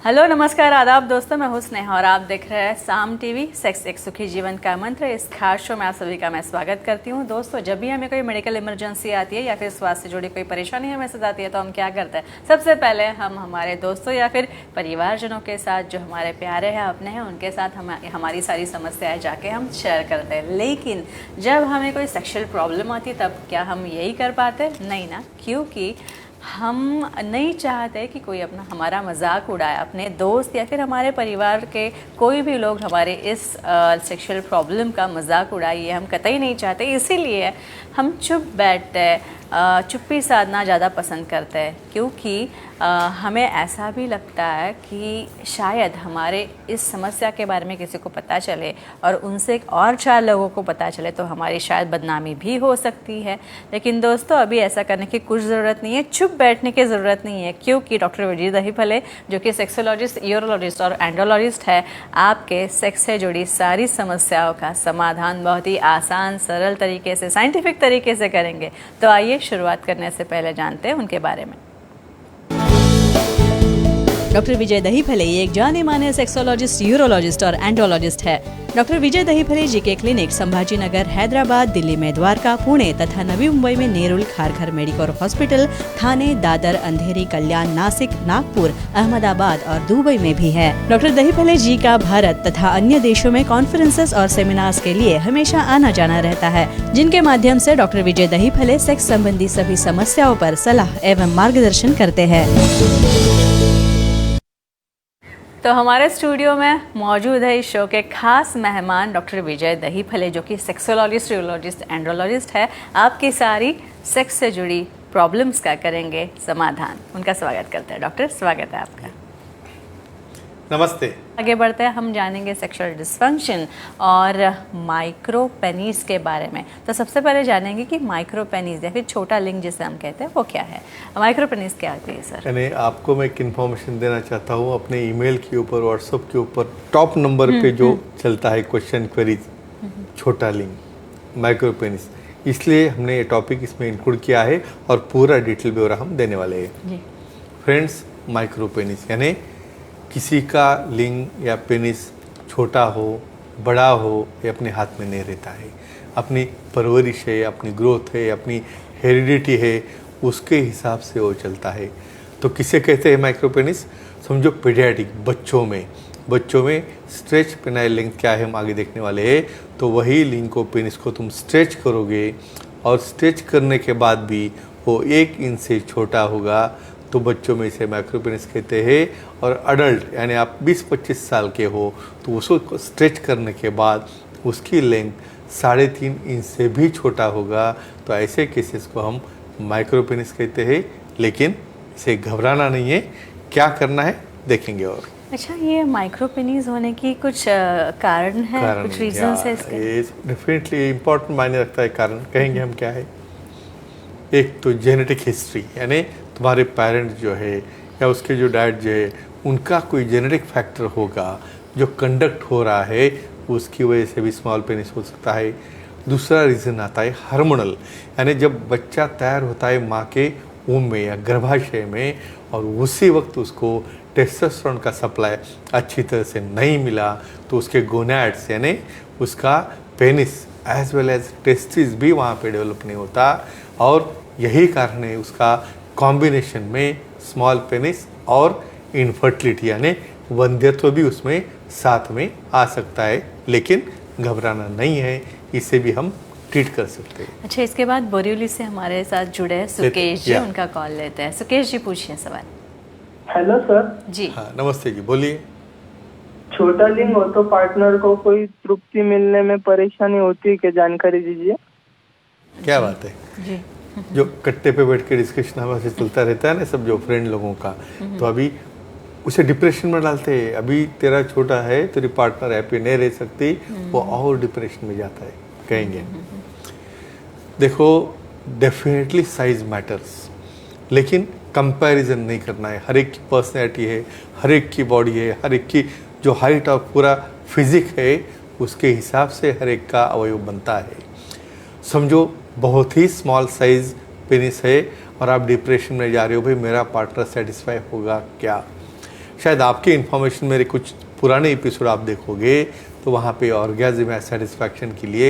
Hello नमस्कार आदाब दोस्तों, मैं हूं स्नेहा और आप देख रहे हैं साम टीवी। सेक्स एक सुखी जीवन का मंत्र, इस खास शो में आप सभी का मैं स्वागत करती हूं। दोस्तों, जब भी हमें कोई मेडिकल इमरजेंसी आती है या फिर स्वास्थ्य से जुड़ी कोई परेशानी हमें साथ आती है तो हम क्या करते हैं? सबसे पहले हम हमारे दोस्तों या फिर परिवारजनों के साथ, जो हमारे प्यारे हैं, अपने हैं, उनके साथ हमारी सारी समस्याएं जाके हम शेयर करते हैं। लेकिन जब हमें कोई सेक्शुअल प्रॉब्लम आती है तब क्या हम यही कर पाते? नहीं ना, क्योंकि हम नहीं चाहते कि कोई अपना हमारा मजाक उड़ाए। अपने दोस्त या फिर हमारे परिवार के कोई भी लोग हमारे इस सेक्सुअल प्रॉब्लम का मजाक उड़ाए, ये हम कतई नहीं चाहते। इसीलिए हम चुप बैठते हैं, चुप्पी साधना ज़्यादा पसंद करते हैं, क्योंकि हमें ऐसा भी लगता है कि शायद हमारे इस समस्या के बारे में किसी को पता चले और उनसे और 4 लोगों को पता चले तो हमारी शायद बदनामी भी हो सकती है। लेकिन दोस्तों, अभी ऐसा करने की कुछ ज़रूरत नहीं है, चुप बैठने की ज़रूरत नहीं है, क्योंकि डॉक्टर विजय दहीफले, जो कि सेक्सोलॉजिस्ट, यूरोलॉजिस्ट और एंड्रोलॉजिस्ट है, आपके सेक्स से जुड़ी सारी समस्याओं का समाधान बहुत ही आसान, सरल तरीके से, साइंटिफिक तरीके से करेंगे। तो आइए शुरुआत करने से पहले जानते हैं उनके बारे में। डॉक्टर विजय दहीफले एक जाने माने सेक्सोलॉजिस्ट, यूरोलॉजिस्ट और एंड्रोलॉजिस्ट है। डॉक्टर विजय दहीफले जी के क्लिनिक संभाजी नगर, हैदराबाद, दिल्ली में द्वारका, पुणे तथा नवी मुंबई में नेरुल, खारघर मेडिकोर हॉस्पिटल, थाने, दादर, अंधेरी, कल्याण, नासिक, नागपुर, अहमदाबाद और दुबई में भी है। डॉक्टर दहीफले जी का भारत तथा अन्य देशों में कॉन्फ्रेंसेस और सेमिनार्स के लिए हमेशा आना जाना रहता है, जिनके माध्यम से डॉक्टर विजय दहीफले सेक्स संबंधी सभी समस्याओं पर सलाह एवं मार्गदर्शन करते हैं। तो हमारे स्टूडियो में मौजूद है इस शो के खास मेहमान डॉक्टर विजय दहीफले, जो कि सेक्सोलॉजिस्ट, यूरोलॉजिस्ट, एंड्रोलॉजिस्ट है। आपकी सारी सेक्स से जुड़ी प्रॉब्लम्स का करेंगे समाधान। उनका स्वागत करते हैं। डॉक्टर, स्वागत है आपका। नमस्ते। आगे बढ़ते हैं, हम जानेंगे सेक्सुअल डिस्फंक्शन और माइक्रो पेनिस के बारे में। तो सबसे पहले जानेंगे कि माइक्रो पेनिस या फिर छोटा लिंग जिसे हम कहते हैं वो क्या है। माइक्रो पेनिस क्या होती है सर? यानी आपको मैं एक इन्फॉर्मेशन देना चाहता हूँ। अपने ईमेल के ऊपर, व्हाट्सएप के ऊपर टॉप नंबर पे जो चलता है क्वेश्चन क्वेरीज, छोटा लिंग, माइक्रो पेनिस, इसलिए हमने ये टॉपिक इसमें इंक्लूड किया है और पूरा डिटेल ब्यौरा हम देने वाले हैं। फ्रेंड्स, माइक्रो पेनिस यानी किसी का लिंग या पेनिस छोटा हो, बड़ा हो, ये अपने हाथ में नहीं रहता है। अपनी परवरिश है, अपनी ग्रोथ है, अपनी हेरिडिटी है, उसके हिसाब से वो चलता है। तो किसे कहते हैं माइक्रो पेनिस? समझो पीडियाट्रिक बच्चों में स्ट्रेच पेनाइल लेंथ क्या है हम आगे देखने वाले हैं। तो वही लिंग को, पेनिस को तुम स्ट्रेच करोगे और स्ट्रेच करने के बाद भी वो 1 इंच से छोटा होगा तो बच्चों में इसे माइक्रो पेनिस कहते हैं। और अडल्ट यानी आप 20-25 साल के हो तो उसको स्ट्रेच करने के बाद उसकी लेंथ 3.5 इंच से भी छोटा होगा तो ऐसे केसेस को हम माइक्रो पेनिस कहते हैं। लेकिन इसे घबराना नहीं है, क्या करना है देखेंगे। और अच्छा, ये माइक्रो पेनिस होने की कुछ कारण है, कुछ रीजंस है इसके? ये डेफिनेटली इम्पोर्टेंट मायने रखता है। कारण कहेंगे हम क्या है। एक तो जेनेटिक हिस्ट्री, यानी तुम्हारे पेरेंट्स जो है या उसके जो डैड जो है, उनका कोई जेनेटिक फैक्टर होगा जो कंडक्ट हो रहा है, उसकी वजह से भी स्मॉल पेनिस हो सकता है। दूसरा रीज़न आता है हार्मोनल, यानी जब बच्चा तैयार होता है माँ के वूम में या गर्भाशय में और उसी वक्त उसको टेस्टोस्टेरोन का सप्लाई अच्छी तरह से नहीं मिला तो उसके गोनैड्स यानी उसका penis as well as testes भी वहाँ पे डेवलप नहीं होता। और यही कारण है उसका कॉम्बिनेशन में स्मॉल पेनिस और इनफर्टिलिटी यानी वंध्यत्व भी उसमें साथ में आ सकता है। लेकिन घबराना नहीं है, इसे भी हम ट्रीट कर सकते हैं। अच्छा, इसके बाद बोरिवली से हमारे साथ जुड़े हैं सुकेश जी, उनका कॉल लेते हैं। सुकेश जी, पूछिए सवाल। हेलो सर जी। हाँ, नमस्ते जी, बोलिए। छोटा लिंग हो तो पार्टनर को कोई तृप्ति मिलने में परेशानी होती है क्या, जानकारी दीजिए। क्या बात है जी। जो कट्टे पे बैठ के डिस्कशन हमारे चलता रहता है ना, सब जो फ्रेंड लोगों का, तो अभी उसे डिप्रेशन में डालते हैं। अभी तेरा छोटा है, तेरी पार्टनर हैप्पी नहीं रह सकती, वो और डिप्रेशन में जाता है कहेंगे। देखो, डेफिनेटली साइज मैटर्स, लेकिन कंपैरिजन नहीं करना है। हर एक की पर्सनैलिटी है, हर एक की बॉडी है, हर एक की जो हाइट और पूरा फिजिक है, उसके हिसाब से हर एक का अवयव बनता है। समझो बहुत ही स्मॉल साइज पेनिस है और आप डिप्रेशन में जा रहे हो, भाई मेरा पार्टनर सेटिस्फाई होगा क्या? शायद आपके इन्फॉर्मेशन मेरे कुछ पुराने एपिसोड आप देखोगे तो वहाँ पे ऑर्गेज्म या सेटिस्फैक्शन के लिए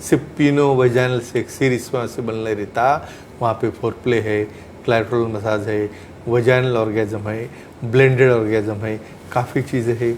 सिर्फ पिनो वजाइनल सेक्स रिस्पॉन्सिबल नहीं रहता, वहाँ पे फोरप्ले है, क्लैटरल मसाज है, वजाइनल ऑर्गेज्म है, ब्लेंडेड ऑर्गेज्म है, काफ़ी चीज़ें हैं।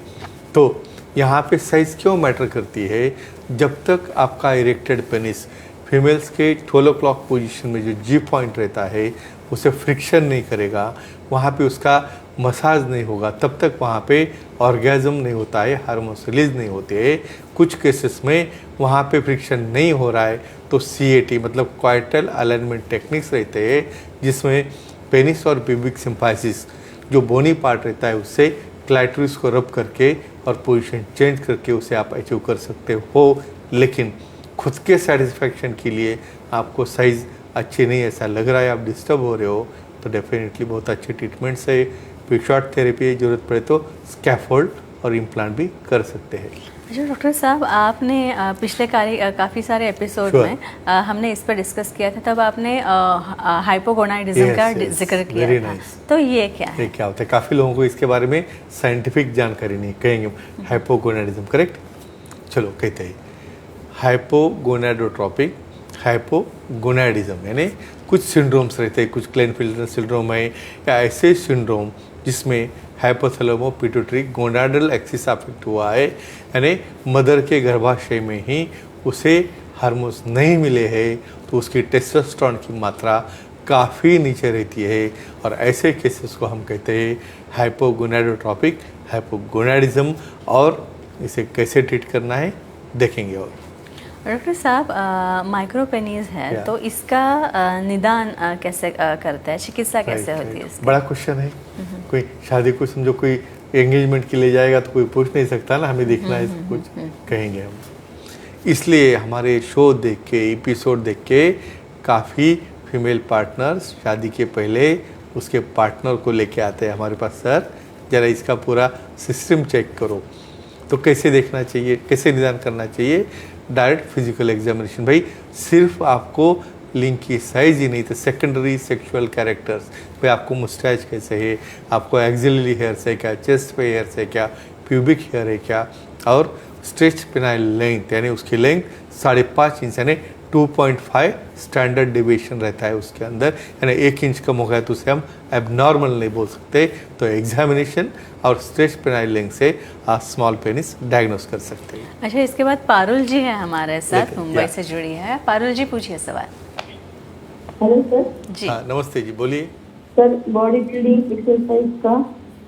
तो यहाँ पे साइज़ क्यों मैटर करती है? जब तक आपका इरेक्टेड पेनिस फीमेल्स के 12 o'clock पोजीशन में जो जी पॉइंट रहता है उसे फ्रिक्शन नहीं करेगा, वहाँ पे उसका मसाज नहीं होगा, तब तक वहाँ पे ऑर्गेज़म नहीं होता है, हार्मोन्स रिलीज नहीं होते हैं। कुछ केसेस में वहाँ पे फ्रिक्शन नहीं हो रहा है तो CAT मतलब क्वाइटल अलाइनमेंट टेक्निक्स रहते हैं, जिसमें पेनिस और प्यूबिक सिम्फाइसिस जो बोनी पार्ट रहता है उससे क्लाइटोरिस को रब करके और पोजीशन चेंज करके उसे आप अचीव कर सकते हो। लेकिन खुद के सेटिस्फैक्शन के लिए आपको साइज़ अच्छी नहीं ऐसा लग रहा है, आप डिस्टर्ब हो रहे हो, तो डेफिनेटली बहुत अच्छे ट्रीटमेंट्स है। पिक्शॉट थेरेपी ज़रूरत पड़े तो स्कैफोल्ड और इम्प्लांट भी कर सकते हैं। अच्छा डॉक्टर साहब, आपने पिछले काफ़ी सारे एपिसोड Sure. में हमने इस पर डिस्कस किया था, तब आपने हाइपोगोनाइडिज्म का Yes, जिक्र किया very था। nice. तो ये क्या है? ये क्या होता है? काफ़ी लोगों को इसके बारे में साइंटिफिक जानकारी नहीं, कहेंगे हाइपोगोनाडिज्म, करेक्ट? चलो कहते हैं हाइपोगोनाडोट्रोपिक हाइपोगोनाडिज्म, यानी कुछ सिंड्रोम्स रहते हैं, कुछ क्लेनफेल्टर सिंड्रोम है या ऐसे सिंड्रोम जिसमें हाइपोथैलेमो पिट्यूटरी गोनाडल एक्सिस अफेक्ट हुआ है, यानी मदर के गर्भाशय में ही उसे हार्मोन्स नहीं मिले हैं तो उसकी टेस्टोस्टेरोन की मात्रा काफ़ी नीचे रहती है, और ऐसे केसेस को हम कहते हैं हाइपोगोनाडोट्रोपिक हाइपोगोनाडिज्म। और इसे कैसे ट्रीट करना है देखेंगे। और डॉक्टर साहब, माइक्रोपेनिस है Yeah. तो इसका निदान कैसे करता है, चिकित्सा कैसे Right, होती है right. इसकी? बड़ा क्वेश्चन है। कोई शादी को समझो कोई एंगेजमेंट के लिए जाएगा तो कोई पूछ नहीं सकता ना, हमें देखना है सब कुछ, कहेंगे हम। इसलिए हमारे शो देख के, एपिसोड देख के काफ़ी फीमेल पार्टनर्स शादी के पहले उसके पार्टनर को लेके आते हैं हमारे पास, सर ज़रा इसका पूरा सिस्टम चेक करो। तो कैसे देखना चाहिए, कैसे निदान करना चाहिए? Direct physical examination. भाई सिर्फ आपको लिंग की साइज ही नहीं तो सेकेंडरी सेक्सुअल कैरेक्टर्स भाई, आपको मुस्टैच कैसे है, आपको एक्सिलरी हेयर्स है क्या, चेस्ट पे हेयर्स है क्या, प्यूबिक हेयर है क्या, और स्ट्रेच पेनाइल लेंथ यानी उसकी लेंथ 5.5 इंच यानी 2.5 स्टैंडर्ड डिविएशन रहता है उसके अंदर, यानी 1 इंच कम हो गया तो उसे हम एबनॉर्मल नहीं बोल सकते। तो एग्जामिनेशन और स्ट्रेच पेनाइल लेंथ से आप स्मॉल पेनिस डायग्नोस कर सकते हैं। अच्छा, इसके बाद पारुल जी है हमारे साथ, देखिए, मुंबई क्या? से जुड़ी है। पारुल जी पूछिए सवाल। Hello sir. जी हाँ नमस्ते जी, बोलिए। सर, बॉडी बिल्डिंग एक्सरसाइज का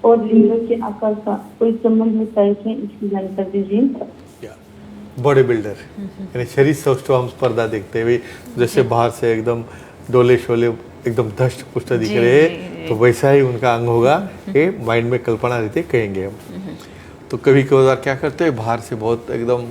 और लीवर के आकार का कोई संबंध होता है क्या, इसकी जानकारी दीजिए। बॉडी बिल्डर यानी शरीर सौष्ठव हम पर्दा देखते हैं भाई, जैसे बाहर से एकदम डोले शोले एकदम धष्ट पुष्ट दिख जी, रहे जी, हैं तो वैसा ही उनका अंग होगा, ये माइंड में कल्पना रहती है, कहेंगे हम। तो कभी कभार क्या करते हैं, बाहर से बहुत एकदम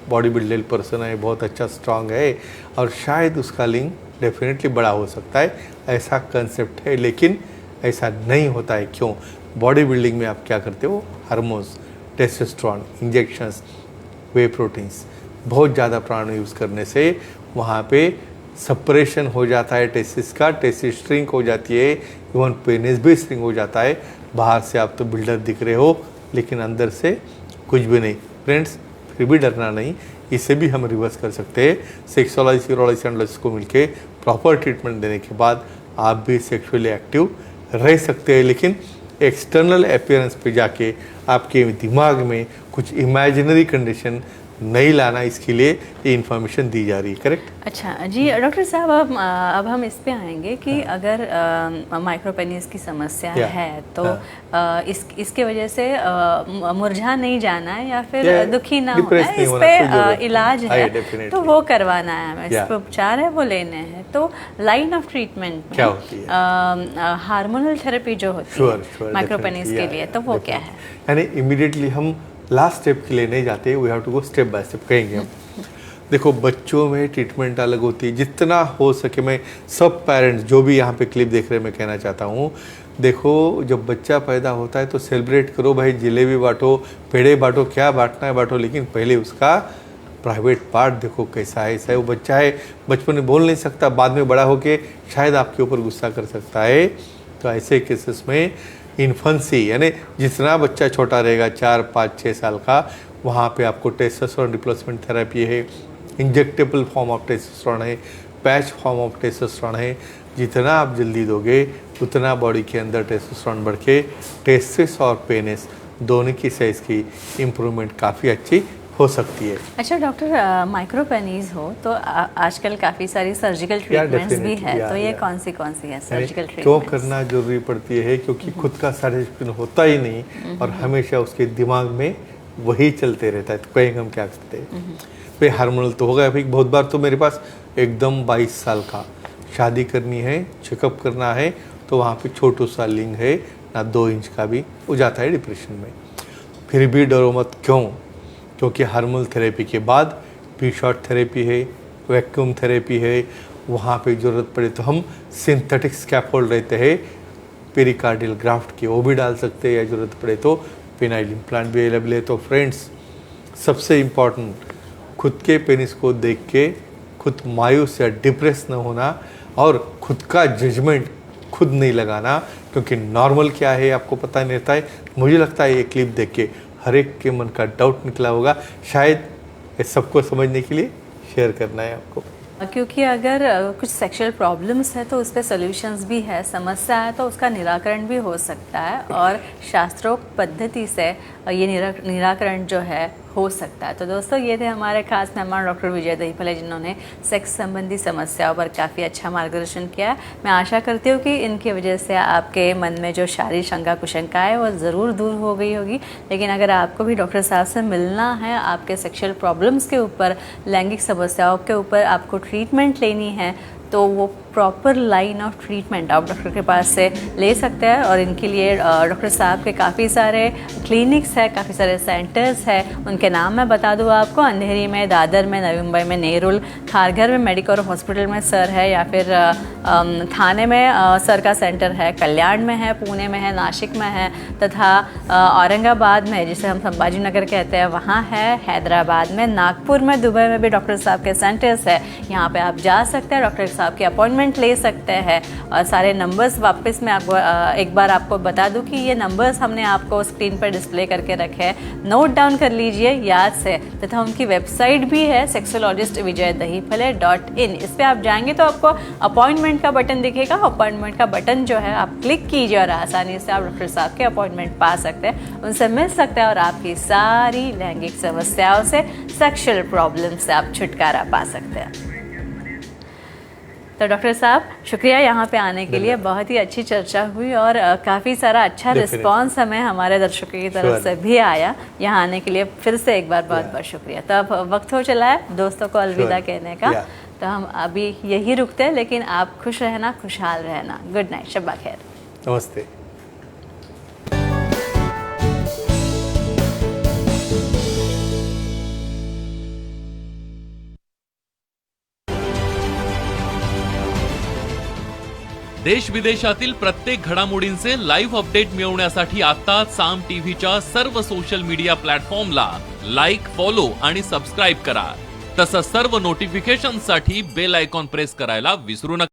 बॉडी बिल्डेड पर्सन है, बहुत अच्छा स्ट्रांग है और शायद उसका लिंग डेफिनेटली बड़ा हो सकता है, ऐसा कंसेप्ट है। लेकिन ऐसा नहीं होता है। क्यों? बॉडी बिल्डिंग में आप क्या करते हो, हार्मोन्स, टेस्टोस्टेरोन, इंजेक्शंस, वे प्रोटीन्स, बहुत ज़्यादा प्राण यूज़ करने से वहाँ पे सेपरेशन हो जाता है टेस्टिस का, टेस्टिस श्रिंक हो जाती है, इवन पेनिस भी श्रिंक हो जाता है। बाहर से आप तो बिल्डर दिख रहे हो लेकिन अंदर से कुछ भी नहीं। फ्रेंड्स, फिर भी डरना नहीं, इसे भी हम रिवर्स कर सकते हैं। सेक्सोलॉजी, यूरोलॉजी, एंडोलॉजी को मिलके प्रॉपर ट्रीटमेंट देने के बाद आप भी सेक्सुअली एक्टिव रह सकते हैं। लेकिन एक्सटर्नल अपीयरेंस पे जाके आपके दिमाग में कुछ इमेजिनरी कंडीशन नहीं लाना, इसके लिए ये इन्फॉर्मेशन दी जा रही है। करेक्ट? अच्छा जी डॉक्टर साहब, अब हम इस पे आएंगे कि अगर माइक्रोपेनिस की समस्या या, है तो हाँ। इसके वजह से मुरझा नहीं जाना है या फिर या, दुखी ना होना डिप्रेस है, नहीं इस होना, कोई जरूरत पे नहीं। इलाज हाँ, है definitely। तो वो करवाना है हमें, इस या। पे उपचार है वो लेने हैं। तो लाइन ऑफ ट्रीटमेंट क्या होती में हार्मोनल थेरेपी जो होती है माइक्रोपेनिस के लिए, तो वो क्या है? यानी इमीडिएटली हम लास्ट स्टेप के लिए नहीं जाते, we have to go step by step, कहेंगे हम। देखो, बच्चों में ट्रीटमेंट अलग होती है, जितना हो सके मैं सब पेरेंट्स जो भी यहाँ पे क्लिप देख रहे हैं मैं कहना चाहता हूँ, देखो जब बच्चा पैदा होता है तो सेलिब्रेट करो भाई, जलेबी बांटो, पेड़े बांटो, क्या बांटना है बांटो, लेकिन पहले उसका प्राइवेट पार्ट देखो कैसा है। ऐसा है, वो बच्चा है, बचपन में बोल नहीं सकता, बाद में बड़ा होके शायद आपके ऊपर गुस्सा कर सकता है। तो ऐसे केसेस में इन्फेंसी यानी जितना बच्चा छोटा रहेगा 4, 5, 6 साल का, वहाँ पे आपको टेस्टोस्टेरोन रिप्लेसमेंट थेरेपी है, इंजेक्टेबल फॉर्म ऑफ टेस्टोस्टेरोन है, पैच फॉर्म ऑफ टेस्टोस्टेरोन है। जितना आप जल्दी दोगे उतना बॉडी के अंदर टेस्टोस्टेरोन बढ़ के टेस्टिस और पेनिस दोनों की साइज़ की इम्प्रूवमेंट काफ़ी अच्छी हो सकती है। अच्छा डॉक्टर, माइक्रोपेनिस हो तो आजकल काफ़ी सारी सर्जिकल ट्रीटमेंट्स भी है, तो ये कौन सी है सर्जिकल क्यों ट्रीटमेंट? करना जरूरी पड़ती है? क्योंकि खुद का सैटिस्फैक्शन होता ही नहीं और हमेशा उसके दिमाग में वही चलते रहता है, तो कहेंगे हम क्या करते हैं भाई हार्मोनल तो होगा। अभी बहुत बार तो मेरे पास एकदम 22 साल का, शादी करनी है, चेकअप करना है, तो वहाँ पे छोटू सा लिंग है ना 2 इंच का भी, हो जाता है डिप्रेशन में। फिर भी डरो मत, क्यों? क्योंकि हार्मोनल थेरेपी के बाद पी शॉट थेरेपी है, वैक्यूम थेरेपी है, वहाँ पे ज़रूरत पड़े तो हम सिंथेटिक स्कैफोल्ड रहते हैं पेरिकार्डियल ग्राफ्ट के, वो भी डाल सकते हैं, या ज़रूरत पड़े तो पेनाइल इम्प्लांट भी अवेलेबल है। तो फ्रेंड्स, सबसे इम्पॉर्टेंट खुद के पेनिस को देख के खुद मायूस या डिप्रेस न होना और खुद का जजमेंट खुद नहीं लगाना, क्योंकि नॉर्मल क्या है आपको पता नहीं रहता है। मुझे लगता है ये क्लिप देख के हर एक के मन का डाउट निकला होगा, शायद ये सबको समझने के लिए शेयर करना है आपको। क्योंकि अगर कुछ सेक्सुअल प्रॉब्लम्स है तो उस पर सोल्यूशंस भी है, समस्या है तो उसका निराकरण भी हो सकता है, और शास्त्रोक्त पद्धति से ये निराकरण जो है हो सकता है। तो दोस्तों, ये थे हमारे खास मेहमान डॉक्टर विजय दहीफले, जिन्होंने सेक्स संबंधी समस्याओं पर काफ़ी अच्छा मार्गदर्शन किया है। मैं आशा करती हूँ कि इनकी वजह से आपके मन में जो शारीरिक शंका कुशंका है वो ज़रूर दूर हो गई होगी। लेकिन अगर आपको भी डॉक्टर साहब से मिलना है, आपके सेक्सुअल प्रॉब्लम्स के ऊपर, लैंगिक समस्याओं के ऊपर आपको ट्रीटमेंट लेनी है, तो वो प्रॉपर लाइन ऑफ ट्रीटमेंट आप डॉक्टर के पास से ले सकते हैं। और इनके लिए डॉक्टर साहब के काफ़ी सारे क्लिनिक्स है, काफ़ी सारे सेंटर्स है। उनके नाम मैं बता दूँ आपको, अंधेरी में, दादर में, नवी मुंबई में नेरुल, खारघर में मेडिकोर हॉस्पिटल में सर है, या फिर थाने में सर का सेंटर है, कल्याण में है, पुणे में है, नासिक में है, तथा औरंगाबाद में, जिसे हम संभाजी नगर कहते हैं, वहाँ है, हैदराबाद में, नागपुर में, दुबई में भी डॉक्टर साहब के सेंटर्स है। यहाँ पे आप जा सकते हैं, डॉक्टर साहब की अपॉइंटमेंट ले सकते हैं। और सारे नंबर्स वापस मैं आपको एक बार आपको बता दूं कि ये नंबर्स हमने आपको स्क्रीन पर डिस्प्ले करके रखे हैं, नोट डाउन कर लीजिए याद से। तथा उनकी वेबसाइट भी है sexologistvijaydahipale.in। इस पर आप जाएंगे तो आपको अपॉइंटमेंट का बटन दिखेगा। अपॉइंटमेंट का बटन जो है आप क्लिक कीजिए और आसानी से आप डॉक्टर साहब के अपॉइंटमेंट पा सकते हैं, उनसे मिल सकते हैं और आपकी सारी लैंगिक समस्याओं से, सेक्सुअल प्रॉब्लम से आप छुटकारा पा सकते हैं। तो डॉक्टर साहब, शुक्रिया यहाँ पे आने के लिए, बहुत ही अच्छी चर्चा हुई और काफ़ी सारा अच्छा रिस्पांस हमें हमारे दर्शकों की तरफ से भी आया। यहाँ आने के लिए फिर से एक बार बहुत बहुत शुक्रिया। तो अब वक्त हो चला है दोस्तों को अलविदा कहने का, तो हम अभी यही रुकते हैं, लेकिन आप खुश रहना, खुशहाल रहना। गुड नाइट, शब्बा खैर, नमस्ते। देश विदेशातील प्रत्येक घडामोडींचे लाईव्ह अपडेट मिळवण्यासाठी आता साम टीव्हीच्या सर्व सोशल मीडिया प्लॅटफॉर्मला लाईक, फॉलो आणि सबस्क्राईब करा। तसंच सर्व नोटिफिकेशनसाठी बेल आयकॉन प्रेस करायला विसरू नका।